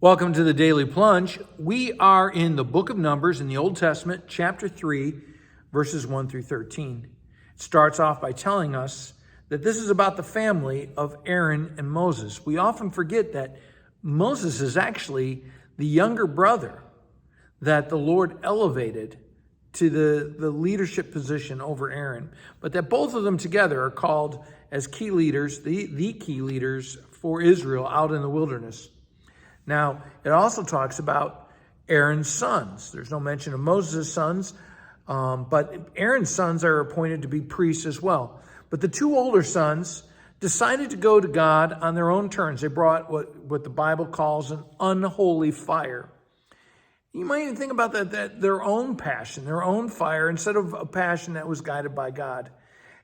Welcome to the Daily Plunge. We are in the book of Numbers in the Old Testament, chapter 3, verses 1 through 13. It starts off by telling us that this is about the family of Aaron and Moses. We often forget that Moses is actually the younger brother that the Lord elevated to the leadership position over Aaron, but that both of them together are called as key leaders, the key leaders for Israel out in the wilderness. Now, it also talks about Aaron's sons. There's no mention of Moses' sons, but Aaron's sons are appointed to be priests as well. But the two older sons decided to go to God on their own terms. They brought what the Bible calls an unholy fire. You might even think about that their own passion, their own fire, instead of a passion that was guided by God.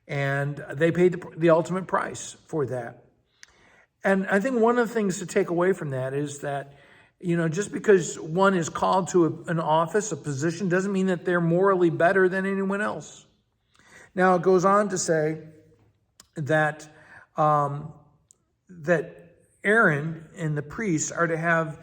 And they paid the ultimate price for that. And I think one of the things to take away from that is that, just because one is called to an office, a position, doesn't mean that they're morally better than anyone else. Now, it goes on to say that that Aaron and the priests are to have,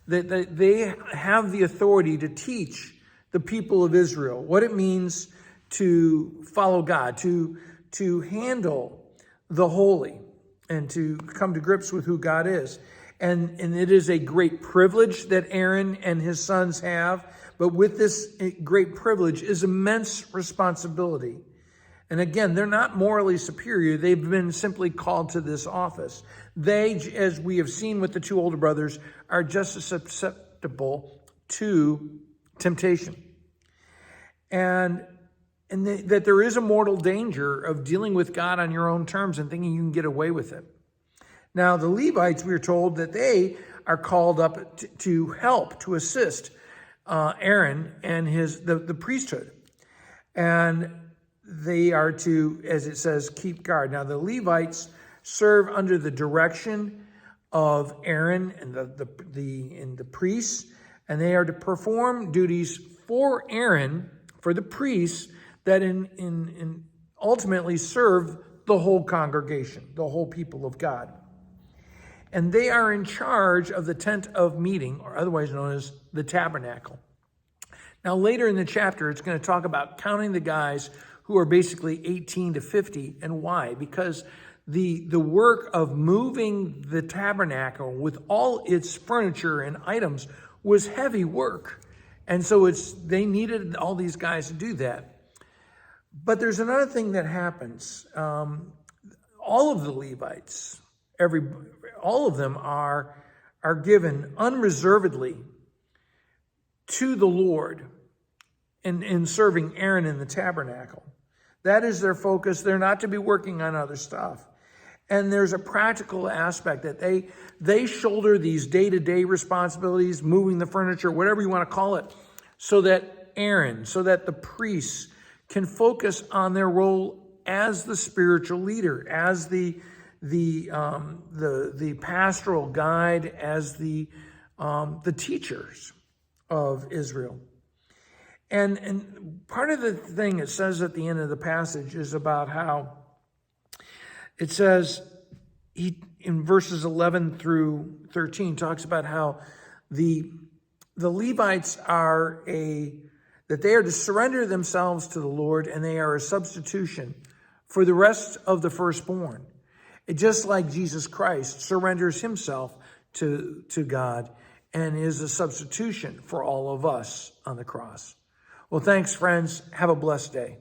that they have the authority to teach the people of Israel what it means to follow God, to handle the holy, and to come to grips with who God is. And it is a great privilege that Aaron and his sons have, but with this great privilege is immense responsibility. And again, they're not morally superior. They've been simply called to this office. They, as we have seen with the two older brothers, are just as susceptible to temptation. And that there is a mortal danger of dealing with God on your own terms and thinking you can get away with it. Now, the Levites, we are told that they are called up to help, to assist Aaron and the priesthood. And they are to, as it says, keep guard. Now, the Levites serve under the direction of Aaron and the priests, and they are to perform duties for Aaron, for the priests, that in ultimately serve the whole congregation, the whole people of God. And they are in charge of the tent of meeting, or otherwise known as the tabernacle. Now, later in the chapter, it's going to talk about counting the guys who are basically 18 to 50. And why? Because the work of moving the tabernacle with all its furniture and items was heavy work. And so they needed all these guys to do that. But there's another thing that happens. All of the Levites, all of them are given unreservedly to the Lord in serving Aaron in the tabernacle. That is their focus. They're not to be working on other stuff. And there's a practical aspect that they shoulder these day-to-day responsibilities, moving the furniture, whatever you want to call it, so that the priests can focus on their role as the spiritual leader, as the pastoral guide, as the teachers of Israel. And part of the thing it says at the end of the passage is about how it says, in verses 11 through 13, talks about how the Levites that they are to surrender themselves to the Lord, and they are a substitution for the rest of the firstborn. Just like Jesus Christ surrenders himself to God and is a substitution for all of us on the cross. Well, thanks, friends. Have a blessed day.